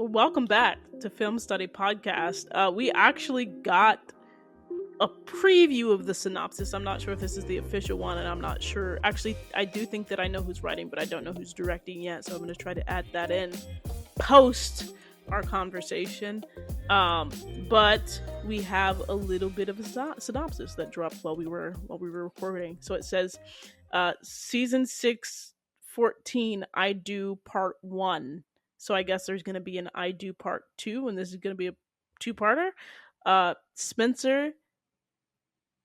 welcome back to Film Study Podcast. We actually got a preview of the synopsis. I'm not sure if this is the official one, and I'm not sure. Actually, I do think that I know who's writing, but I don't know who's directing yet, so I'm going to try to add that in post our conversation. But we have a little bit of a synopsis that dropped while we were recording. So it says, Season 6, 14, I Do Part 1. So I guess there's going to be an I Do Part 2, and this is going to be a two-parter. Spencer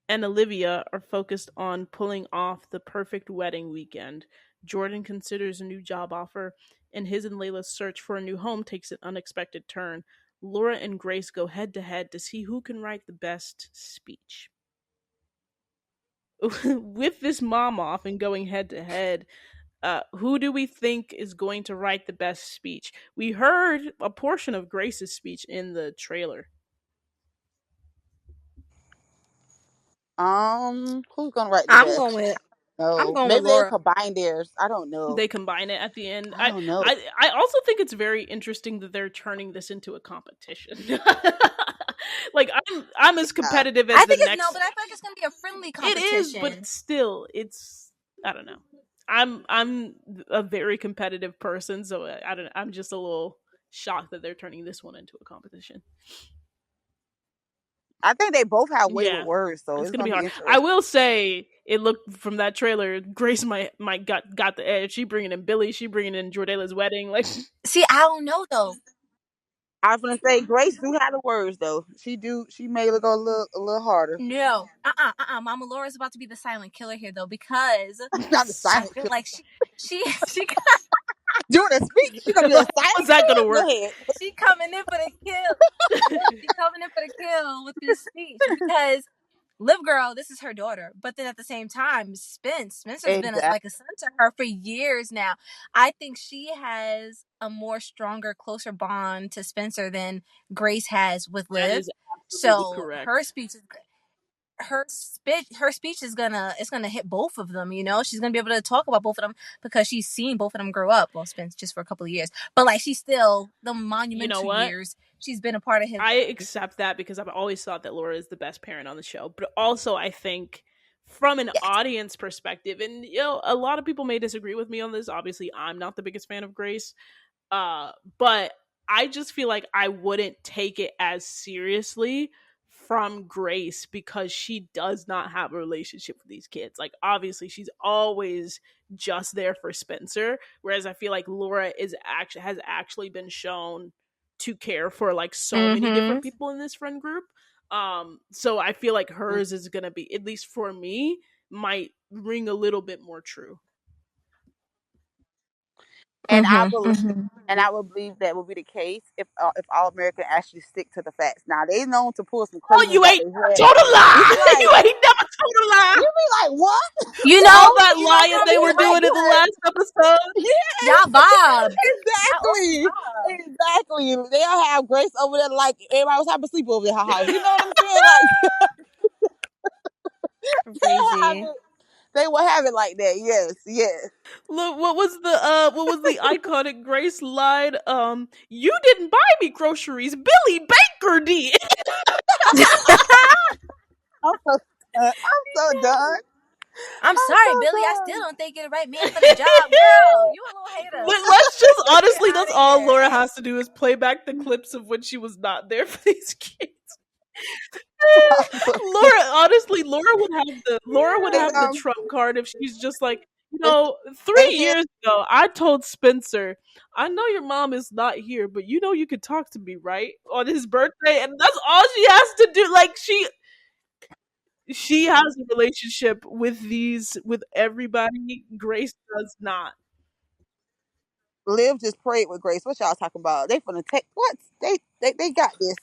and Olivia are focused on pulling off the perfect wedding weekend. Jordan considers a new job offer, and his and Layla's search for a new home takes an unexpected turn. Laura and Grace go head-to-head to see who can write the best speech. With this mom off and going head-to-head, who do we think is going to write the best speech? We heard a portion of Grace's speech in the trailer. Who's gonna write the I'm best? going with Maybe they Laura. combine theirs. I don't know. They combine it at the end. I don't know. I also think it's very interesting that they're turning this into a competition. Like I'm as competitive as I think the it's next. but I feel like it's gonna be a friendly competition. It is, but still, it's I don't know. I'm a very competitive person, so I don't. I'm just a little shocked that they're turning this one into a competition. I think they both have way with words, so it's gonna be hard. I will say, it looked from that trailer, Grace might got the edge. She bringing in Billy, she bringing in Jordala's wedding. Like, see, I don't know though. I was gonna say Grace do have the words though. She may look a little harder. No, Mama Laura's about to be the silent killer here though, because not the silent killer. Like she doing a speech. She gonna be a silent. How's that gonna work? She coming in for the kill. She coming in for the kill with this speech because Liv Girl, this is her daughter, but then at the same time, Spencer's been like a son to her for years now. I think she has a more stronger, closer bond to Spencer than Grace has with Liv. So correct. her speech is gonna hit both of them. You know, she's gonna be able to talk about both of them because she's seen both of them grow up. Well, Spence just for a couple of years, but like she's still the monumental years. She's been a part of his. I accept that because I've always thought that Laura is the best parent on the show, but also I think from an audience perspective, and a lot of people may disagree with me on this. Obviously, I'm not the biggest fan of Grace, but I just feel like I wouldn't take it as seriously from Grace because she does not have a relationship with these kids. Like, obviously she's always just there for Spencer, whereas I feel like Laura has actually been shown to care for like so many different people in this friend group. So I feel like hers is gonna be, at least for me, might ring a little bit more true. And I would believe that would be the case if All American actually stick to the facts. Now they known to pull some crazy. Oh, you ain't total lie. You ain't never total lie. You be like, what? You know all that lying they were doing in the last episode. Yeah, y'all Bob. Exactly. They'll have Grace over there like everybody was having sleep over at her house. You know what I'm saying? Like, crazy. They will have it like that. Yes. Look, what was the iconic Grace line? You didn't buy me groceries. Billy Baker did. I'm so done. I'm sorry, Billy. I still don't think you're the right man for the job, girl. You a little hater. But let's just honestly, that's all Laura has to do is play back the clips of when she was not there for these kids. Laura would have the trump card if she's just like, 3 years ago I told Spencer, I know your mom is not here, but you could talk to me, right, on his birthday, and that's all she has to do. Like, she has a relationship with everybody. Grace does not. Liv just prayed with Grace. What y'all talking about? They finna take what? They got this.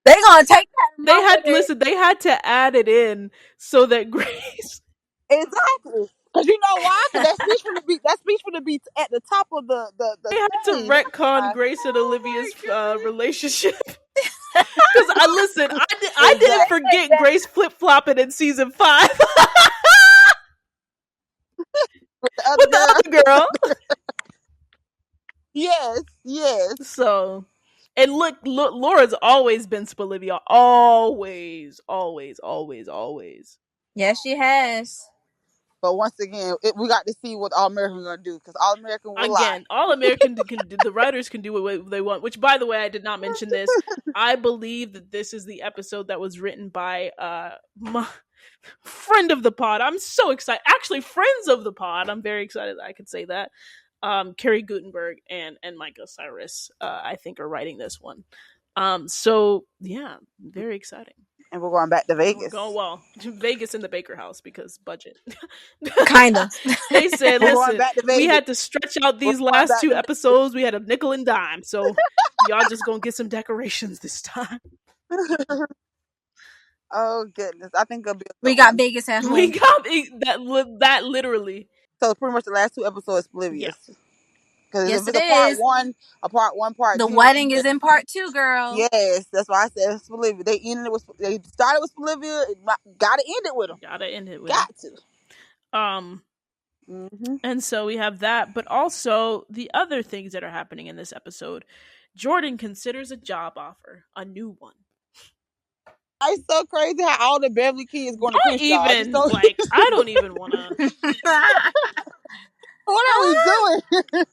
They gonna take that. They had to add it in so that Grace. Exactly. Because you know why? Because that speech gonna be at the top of the They had to retcon Grace and Olivia's relationship. Because I didn't forget Grace flip flopping in season 5 with the other girl. Yes. So And look, Laura's always been Spelivia. Always, always, always, always. Yes, she has. But once again, we got to see what All American gonna do, because All American will lie. Again, All American the writers can do what they want. Which, by the way, I did not mention this. I believe that this is the episode that was written by my friend of the pod. I'm so excited. Actually, friends of the pod. I'm very excited that I could say that. Carrie Gutenberg and Micah Cyrus, I think, are writing this one. So yeah, very exciting. And we're going back to Vegas. Vegas in the Baker House because budget. Kind of. They said, We're going listen, back to we Vegas. had to stretch out these last 2 episodes. We had a nickel and dime. So y'all just gonna get some decorations this time. Oh goodness, I think it'll be We got Vegas at home. We got that literally. So pretty much the last 2 episodes Spelivia. Yeah. Because Yes, if it it's a is. part one, part The 2. wedding is in part 2, girl. Yes, that's why I said Spelivia. They started with Spelivia. Gotta end it with them. Gotta end it with Got to. And so we have that, but also the other things that are happening in this episode. Jordan considers a job offer, a new one. It's so crazy how all the Beverly kids going to Crenshaw. I don't even want to. What are we doing?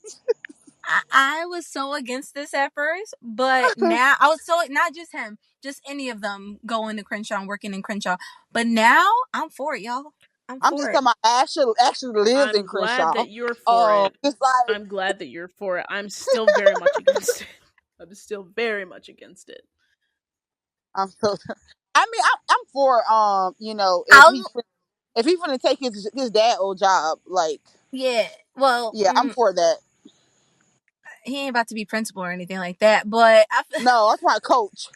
I was so against this at first, but now I was so, not just him, just any of them going to Crenshaw and working in Crenshaw. But now I'm for it, y'all. I'm just talking about actually lives in Crenshaw. I'm glad that you're for it. It's like, I'm glad that you're for it. I'm still very much against it. I'm still very much against it. I'm for if he's gonna take his dad old job, like, yeah. Well, yeah, I'm for that. He ain't about to be principal or anything like that, but no, that's my coach.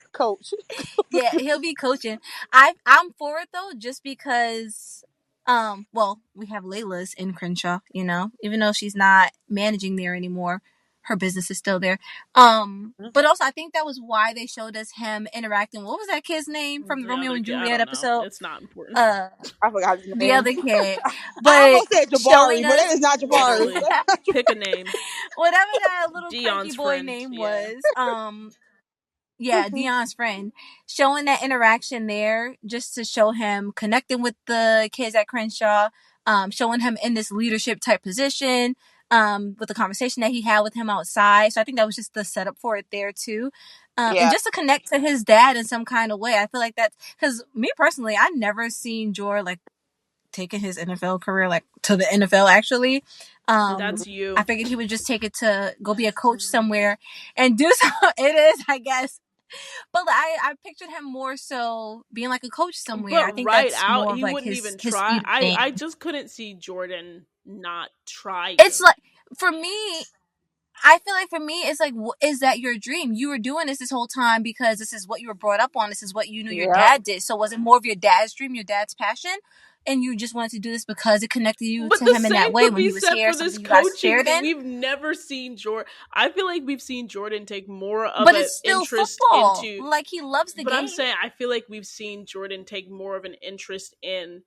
Yeah, he'll be coaching. I'm for it though, just because well, we have Layla's in Crenshaw, even though she's not managing there anymore, her business is still there. But also I think that was why they showed us him interacting. What was that kid's name from the Romeo and Juliet episode? It's not important. I forgot his name. The other kid. But I almost said Jabari, but that is not Jabari. Pick a name. Whatever that little Dion's cranky boy friend, name was. Yeah, Dion's friend, showing that interaction there just to show him connecting with the kids at Crenshaw, showing him in this leadership type position, with the conversation that he had with him outside. So I think that was just the setup for it there too. And just to connect to his dad in some kind of way. I feel like that's, because me personally, I never seen Jor like taking his NFL career like to the NFL actually. That's you. I figured he would just take it to go be a coach somewhere and do so. It is, I guess. But I pictured him more so being like a coach somewhere. But I think right that's out, more he like wouldn't his even try. thing. I just couldn't see Jordan not trying. It's like, for me, I feel like for me, it's like, is that your dream? You were doing this whole time because this is what you were brought up on. This is what you knew your dad did. So was it more of your dad's dream, your dad's passion? And you just wanted to do this because it connected you to him in that way when he was here. So you guys shared it. We've never seen Jordan. I feel like we've seen Jordan take more of an interest into. Like, he loves the game. But I'm saying, I feel like we've seen Jordan take more of an interest in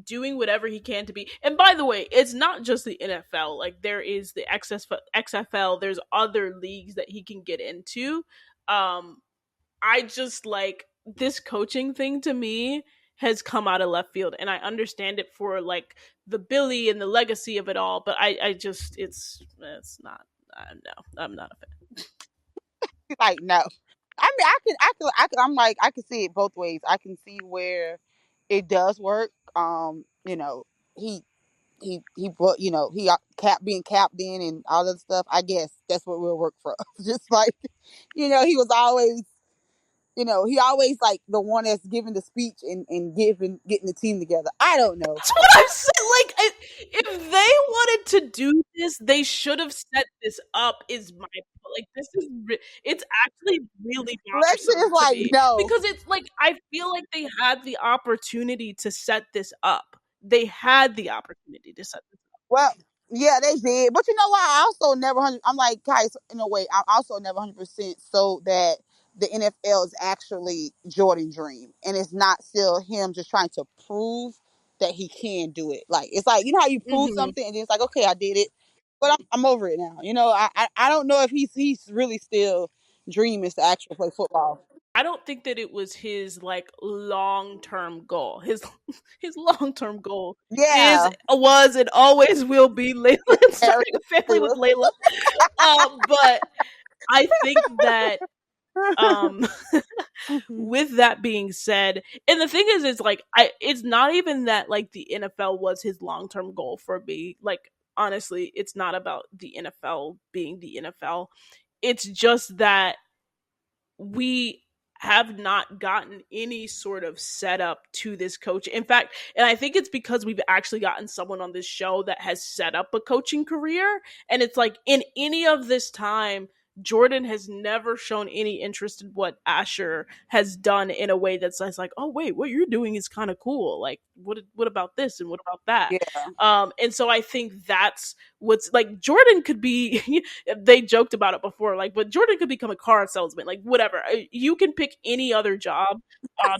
doing whatever he can to be. And by the way, it's not just the NFL. Like, there is the XFL. There's other leagues that he can get into. I just, like, this coaching thing to me has come out of left field, and I understand it for like the Billy and the legacy of it all, but I just it's not. No, I'm not a fan. Like, no. I mean, I'm like, I can see it both ways. I can see where it does work. He being captain and all that stuff. I guess that's what will work for us. Just like, he was always. He always like the one that's giving the speech and getting the team together. I don't know. That's what I'm saying. Like, if they wanted to do this, they should have set this up. Is my like this is it's actually really Lexi is like, no, because it's like I feel like they had the opportunity to set this up. They had the opportunity to set this up. Well, yeah, they did, but you know what? I also never. I'm like, guys, in a way, I'm also never 100% so that the NFL is actually Jordan's dream, and it's not still him just trying to prove that he can do it. Like, it's like, how you prove something, and then it's like, okay, I did it, but I'm over it now. I don't know if he's really still dream is to actually play football. I don't think that it was his like long term goal. His his long term goal is Yeah. was and always will be Layla and Harry starting a family with Taylor. Layla. But I think that um with that being said, and the thing is like it's not even that like the NFL was his long term goal for me. Like honestly, it's not about the NFL being the NFL. It's just that we have not gotten any sort of setup to this coach. In fact, and I think it's because we've actually gotten someone on this show that has set up a coaching career. And it's like in any of this time, Jordan has never shown any interest in what Asher has done in a way that's like, oh wait, what you're doing is kind of cool. Like, what about this and what about that? Yeah. And so I think that's what's like Jordan could be they joked about it before, like, but Jordan could become a car salesman, like whatever. You can pick any other job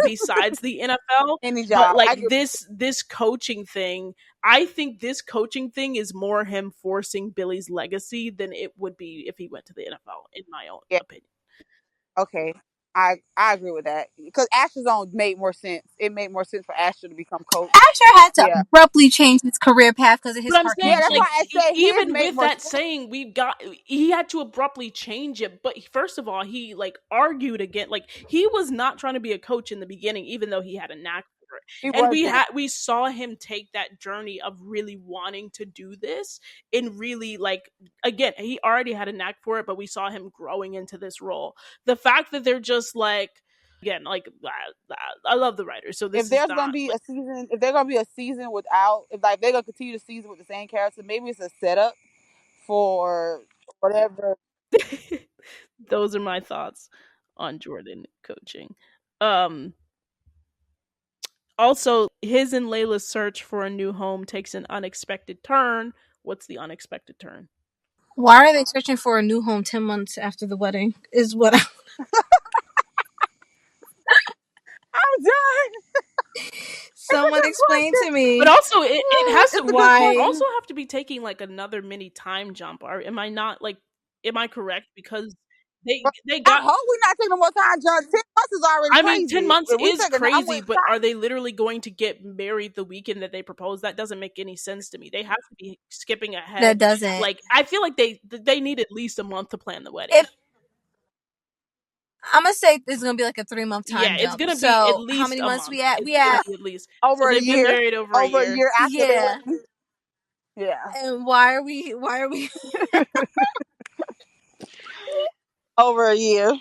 besides the NFL, Any but job. like I get this coaching thing, I think this coaching thing is more him forcing Billy's legacy than it would be if he went to the NFL, in my own yeah. opinion. Okay. I agree with that because Asher's on made more sense. It made more sense for Asher to become coach. Asher had to Yeah. abruptly change his career path because of his But I'm car Yeah, saying, that's condition. why like, I say his even made with more that sense. saying, he had to abruptly change it. But first of all, he like argued again. Like, he was not trying to be a coach in the beginning, even though he had a knack for it. He And wasn't. we saw him take that journey of really wanting to do this, and really like again, he already had a knack for it, but we saw him growing into this role. The fact that they're just like again, like I love the writers, so If this is there's gonna not be like a season, if there's gonna be a season without, if like they're gonna continue the season with the same character, maybe it's a setup for whatever. those are my thoughts on Jordan coaching. Um Also, his and Layla's search for a new home takes an unexpected turn. What's the unexpected turn? Why are they searching for a new home 10 months after the wedding? Is what I'm done. It's a someone good explained to question. But me. also, it has to. It's a We good would Why? question. also have to be taking like another mini time jump. Or am I not like? Am I correct? Because But they I got. hope we're not taking no more time, John. 10 months is already I mean, 10 crazy. months If we is take a, I'm crazy, with but are Ty. they literally going to get married the weekend that they propose? That doesn't make any sense to me. They have to be skipping That ahead. doesn't. Like, I feel like they need at least a month to plan the wedding. If I'm gonna say it's gonna be like a 3 month Yeah, time it's jump. gonna be at So how least many a months month. we at? It's We gonna at be at least. So Over a they've been year. married over a Over a year. year after the yeah. wedding. Yeah. And why are we? Why are we? Over a year.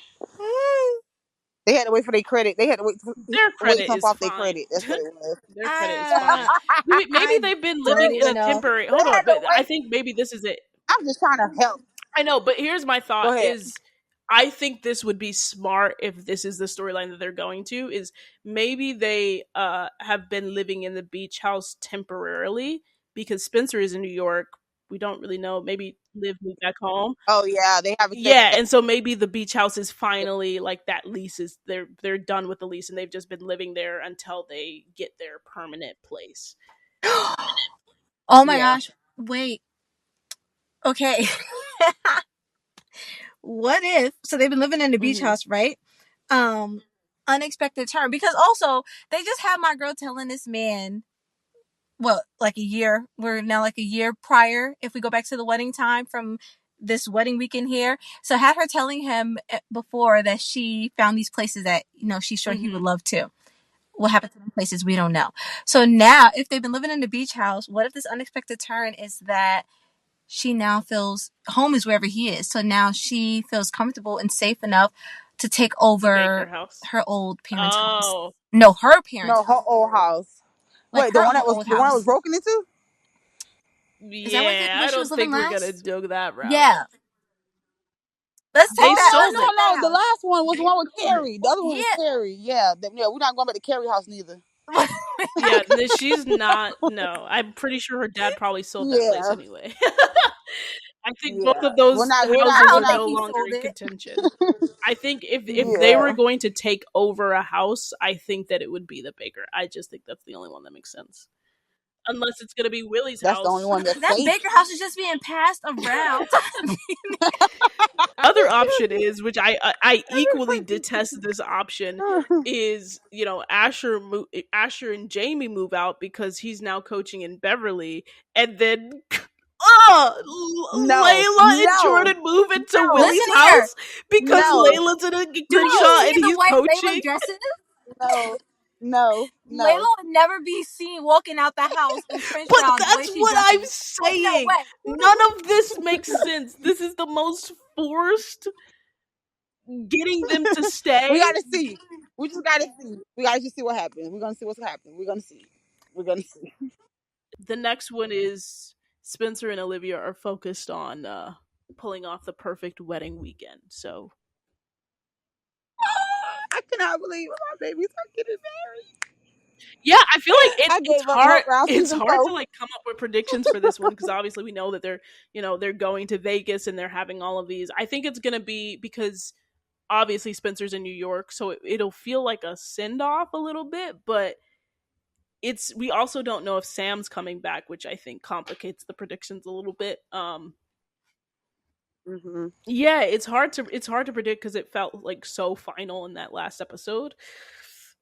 They had to wait for their credit. They had to Their wait to credit come is off their fine. credit. That's what it was. Their credit is fine. uh, Maybe I they've been don't living in a even know. temporary. They Hold had on, to but I wait. think maybe this is it. I'm just trying to help. I know, but here's my Go thought: ahead. is I think this would be smart if this is the storyline that they're going to. Is maybe they have been living in the beach house temporarily because Spencer is in New York. We don't really know. Maybe moved back home. Oh yeah, they haven't said Yeah, that. and so maybe the beach house is finally like that lease is they're done with the lease and they've just been living there until they get their permanent place. Oh my Yeah. gosh! Wait. Okay. What if? So they've been living in the beach Hmm. house, right? Um, Unexpected turn because also they just had my girl telling this man, well, like a year. We're now like a year prior. If we go back to the wedding time from this wedding weekend here, so had her telling him before that she found these places that she's sure he would Hmm. love to. What happened to them places we don't know. So now, if they've been living in the beach house, what if this unexpected turn is that she now feels home is wherever he is. So now she feels comfortable and safe enough to take The Baker over house. her old parents' house. Oh, No, her parents' No, her house. old house. Like Wait, her old the one that was house. broken into? Is that yeah. where I she was don't living think we're gonna last? go that route. Yeah. Let's take They that. Oh Let's sold take it. that no, the house. last one was the one with Carrie. The other one was Yeah. Carrie. Yeah, yeah, we're not going back to Carrie house neither. Yeah, she's not. No, I'm pretty sure her dad probably sold that place Yeah, anyway. I think both yeah. of those I houses We're are don't not. think no he longer sold in it. contention. I think if they were Yeah, going to take over a house, I think that it would be the Baker. I just think that's the only one that makes sense. unless it's gonna be Willie's That's the only house. one that's That safe. Baker house is just being passed around. Other option is, which I equally detest this option, is Asher and Jamie move out because he's now coaching in Beverly, and then No, Layla and no, Jordan move into no, Willie's Listen here. house because no, Layla's in a Do you Crenshaw no, see and the he's way Layla coaching. dresses? no, no, Layla no. would never be seen walking out the house in But Crenshaw the way that's she what I'm dresses. Ain't no saying. way. None of this makes sense. This is the most forced getting them to We stay. gotta see. We just gotta see. We gotta just see what happens. We're gonna see what's happening. We're gonna see. We're gonna see. The next one is Spencer and Olivia are focused on pulling off the perfect wedding weekend. So I cannot believe my babies are getting married. yeah, I feel like I it's gave up hard. hope around It's season hard 4. to like come up with predictions for this one because obviously we know that they're going to Vegas and they're having all of these. I think it's gonna be because obviously Spencer's in New York, so it'll feel like a send off a little bit, but we also don't know if Sam's coming back, which I think complicates the predictions a little bit. Mm-hmm. Yeah, it's hard to predict because it felt like so final in that last episode.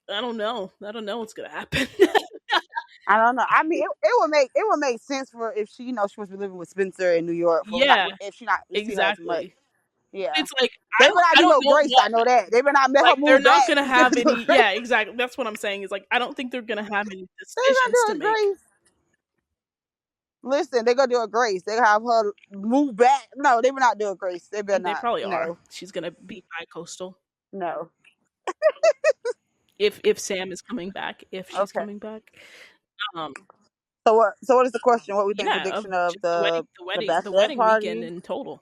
I don't know what's gonna happen. I don't know. I mean, it would make sense for if she was living with Spencer in New York for not Yeah, if she not we see her as much. exactly. Yeah, It's like they I better don't not I do don't no know Grace. what I know that they better not let her like they're move not back gonna to have do a any. Grace. Yeah, exactly. That's what I'm saying. Is like I don't think they're gonna have any They decisions gonna to do a make. Grace. Listen, they gonna do a Grace. They gonna have her move back. No, they better not do a Grace. They better They not. probably are. No, She's gonna be bi-coastal no. if Sam is coming back. If she's Okay. coming back. Um, So what is the question? What we think yeah, of prediction of just the wedding, the bachelorette wedding weekend party? in total.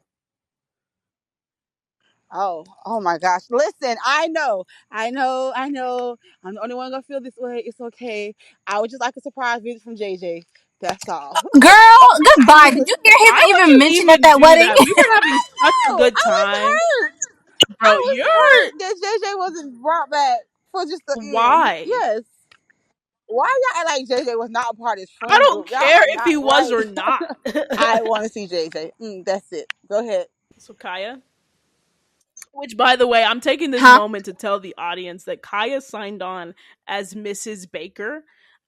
Oh my gosh. Listen, I know. I'm the only one gonna feel this way. It's okay. I would just like a surprise visit from JJ. That's all. Girl, goodbye. Did you hear him Why would even you mention at even that do wedding? that? We were having such a Oh, good I was time, hurt. bro. I was You're hurt that JJ wasn't brought back for just the end. why? Yes. Why y'all act like JJ was not a part of his I friend don't group? Y'all care are if not he was right. or not. I want to see JJ. That's it. Go ahead. So Kaya, which by the way, I'm taking this Huh? moment to tell the audience that Kaya signed on as Mrs. Baker.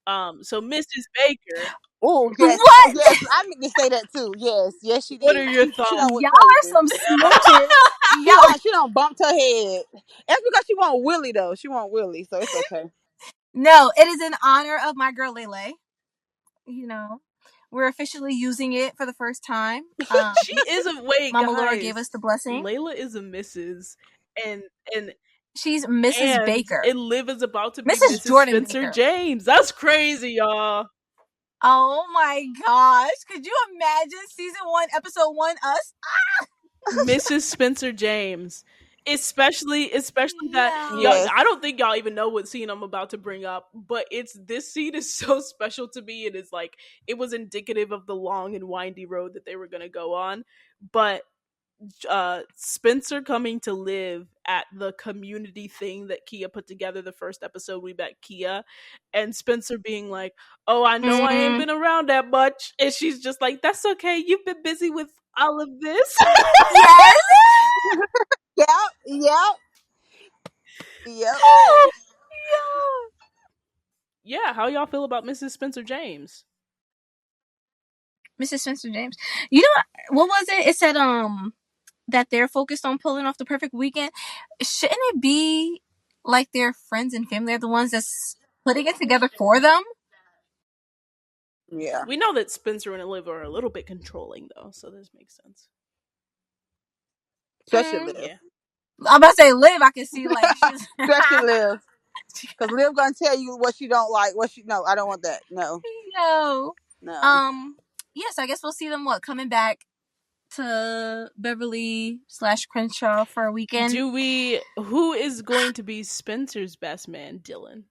So Mrs. Baker, Oh yes, What? yes. I meant to say that too. Yes, yes, she what did. are your She thoughts? done went Y'all are crazy. some smooches. She Y'all. done she done bumped her head. That's because she want Willie though. She want Willie, so it's okay. No, it is in honor of my girl Lele. You know, we're officially using it for the first time. She is a wait, Mama Laura gave us guys. the blessing. Layla is a Mrs. and and She's Mrs. and Baker. and Liv is about to be Mrs. Mrs. Jordan Spencer Baker. James. That's crazy, y'all. Oh my gosh. Could you imagine season 1, episode 1 us? Mrs. Spencer James. Especially that y'all Yo. Yes. I don't think y'all even know what scene I'm about to bring up, but it's this scene is so special to me and it's like it was indicative of the long and windy road that they were gonna go on. But Spencer coming to live at the community thing that Kia put together the first episode we met Kia and Spencer being like, "Oh, I know I ain't Mm. been around that much." And she's just like, "That's okay. You've been busy with all of this." Yes. Yep. Yep. Yep. Yo. Yeah, how y'all feel about Mrs. Spencer James? Mrs. Spencer James. You know what was it? It said that they're focused on pulling off the perfect weekend. Shouldn't it be like their friends and family are the ones that's putting it together for them? Yeah. We know that Spencer and Olivia are a little bit controlling though, so this makes sense. Especially Mm. Liv. Yeah. I'm about to say Liv, I can see like she's Especially Liv. Because Liv gonna tell you what she don't like. No, I don't want that. No. Yo. No. Yes, I guess we'll see them coming back to Beverly/Crenshaw for a weekend. Who is going to be Spencer's best man, Dylan?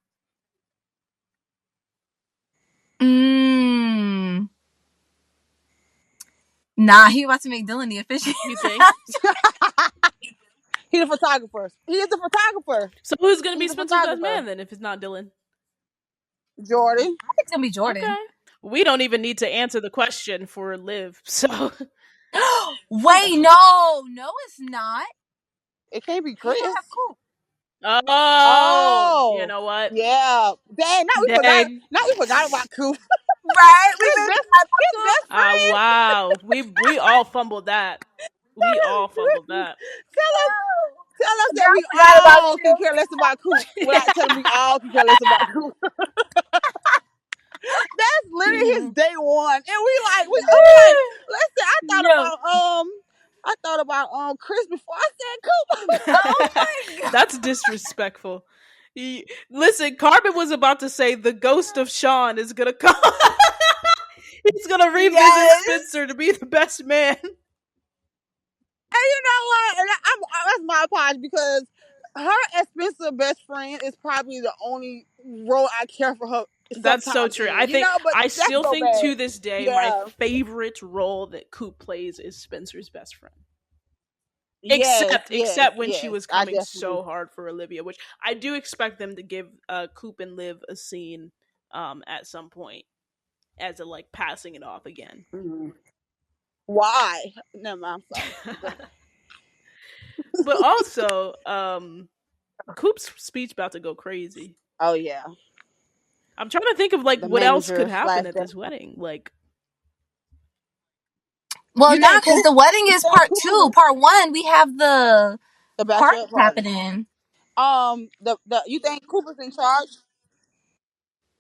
Nah, he about to make Dylan the official. You think? He's a photographer. He is a photographer. So who's going to be He's a Spencer's best photographer. man then if it's not Dylan? Jordan. I think it's gonna be Jordan. Okay. We don't even need to answer the question for Liv. So Wait, no, it's not. It can't be He Chris. didn't have Coop. you know what? Yeah. Dang, now we forgot. Dang. Now we forgot about Coop. Right? We his been best, about his Coop. best friend. Wow. We all fumbled that. We all fumbled that. Tell us that Girl, we I forgot about all can Coop. care less about Coop without telling we all can care less about Coop. That's literally his day one, and I'm like, listen, Yo. I thought about Chris before I said Coop. Oh my god. That's disrespectful. Listen, Carmen was about to say the ghost of Sean is gonna come. He's gonna revisit Spencer to be the best man. And you know what? And that's my apology, because her and Spencer best friend is probably the only role I care for her. That's so true. In, I but still so think bad. to this day my favorite role that Coop plays is Spencer's best friend. Except when she was coming so hard for Olivia, which I do expect them to give Coop and Liv a scene at some point as a like passing it off again. Mm-hmm. Why? No, I'm sorry. But also, Coop's speech about to go crazy. Oh yeah. I'm trying to think of like what else could happen at this wedding. Like, well, not because the wedding is part 2. Part 1, we have the party happening. You think Cooper's in charge?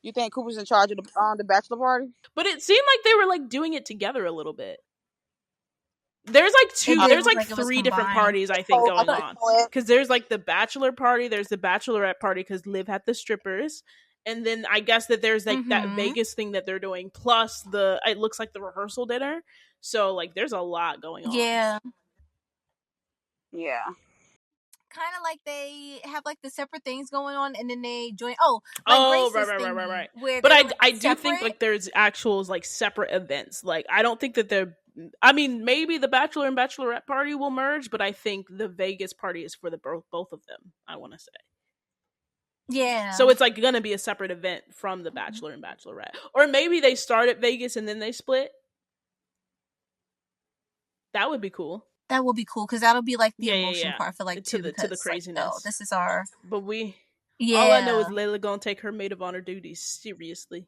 You think Cooper's in charge of the bachelor party? But it seemed like they were like doing it together a little bit. There's like 3 different parties I think going on, because there's like the bachelor party, there's the bachelorette party because Liv had the strippers, and then I guess that there's like that Vegas thing that they're doing, plus it looks like the rehearsal dinner. So like there's a lot going on. Yeah. Kind of like they have like the separate things going on, and then they join. Right. But I do think like there's actual like separate events. Like I don't think that they're. I mean, maybe the bachelor and bachelorette party will merge, but I think the Vegas party is for the both of them. I want to say. Yeah. So it's like gonna be a separate event from the bachelor and bachelorette, or maybe they start at Vegas and then they split. That would be cool. That will be cool, because that'll be like the emotion part for like to the craziness. Like, this is our. But all I know is Layla gonna take her maid of honor duties seriously.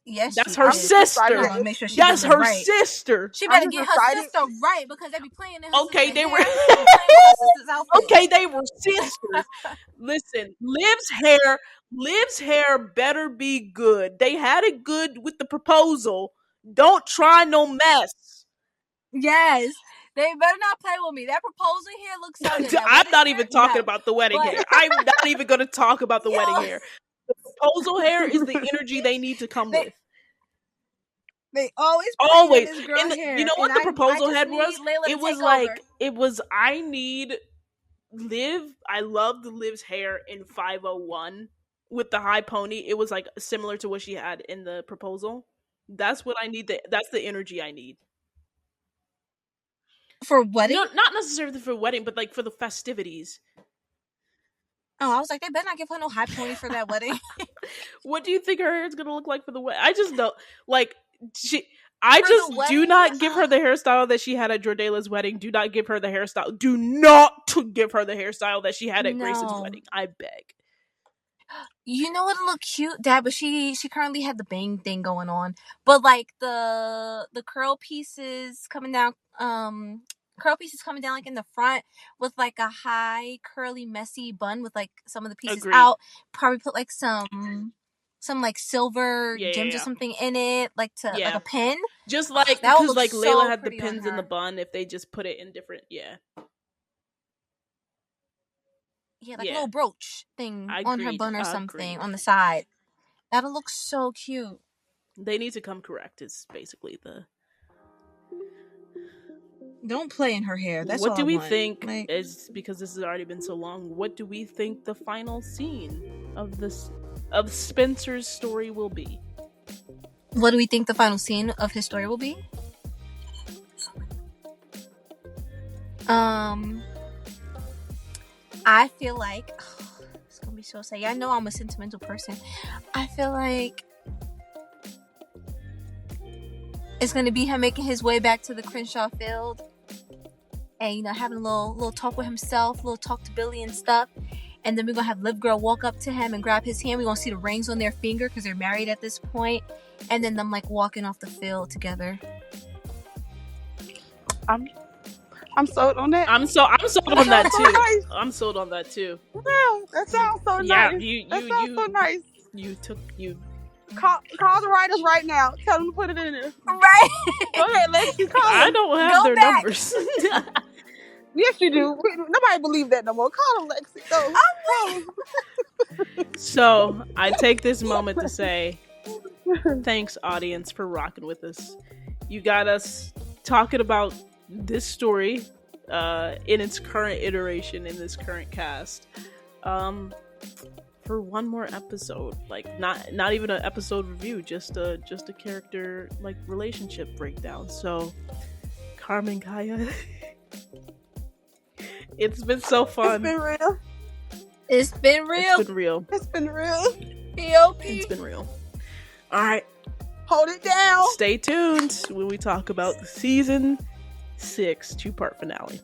Yes, that's her sister. Make sure she that's her right. sister. She better get her sister right, because they be playing in her okay, they were. okay, they were sisters. Listen, Liv's hair better be good. They had it good with the proposal. Don't try no mess. Yes. They better not play with me. That proposal here looks so good. I'm not even talking about the wedding hair. I'm not even going to talk about the wedding hair. The proposal hair is the energy they need to come with. They always this girl hair. You know what the proposal head was? It was I need Liv. I loved Liv's hair in 501 with the high pony. It was like similar to what she had in the proposal. That's what I need. That's the energy I need. For wedding? No, not necessarily for wedding, but like for the festivities. Oh, I was like, they better not give her no high pony for that wedding. What do you think her hair is gonna look like for the wedding? I just don't like do not give her the hairstyle that she had at Jordala's wedding. Do not give her the hairstyle. Do not give her the hairstyle that she had at Grayson's wedding. I beg. You know what'll look cute, Dad? But she currently had the bang thing going on. But like the curl pieces coming down, like in the front with like a high curly messy bun with like some of the pieces out. Probably put like some like silver gems or something in it, like like a pin. Just like because like Layla had the pins in the bun. If they just put it in different, like a little brooch thing on her bun or something on the side. That'll look so cute. They need to come correct. Is basically the. Don't play in her hair. That's what do we think? Is because this has already been so long. What do we think the final scene of Spencer's story will be? What do we think the final scene of his story will be? I feel like it's gonna be so sad. I know I'm a sentimental person. I feel like It's gonna be him making his way back to the Crenshaw field, and having a little talk with himself, a little talk to Billy and stuff. And then we're gonna have Liv Girl walk up to him and grab his hand. We're gonna see the rings on their finger because they're married at this point, and then them walking off the field together. I'm sold on that. I'm sold on that too. Nice. I'm sold on that too. Yeah, that sounds so nice. That sounds so nice. You call the writers right now. Tell them to put it in there. Right. Go ahead, Lexi. Call them. I don't have their numbers. Yes, you do. Nobody believes that no more. Call them, Lexi. Go. So I take this moment to say thanks, audience, for rocking with us. You got us talking about this story in its current iteration, in this current cast, for one more episode. Not even an episode review, just a character relationship breakdown. So Carmen, Chaya, it's been so fun. It's been real. It's been real. P.O.P. It's been real. All right. Hold it down. Stay tuned when we talk about the season 6 2-part finale.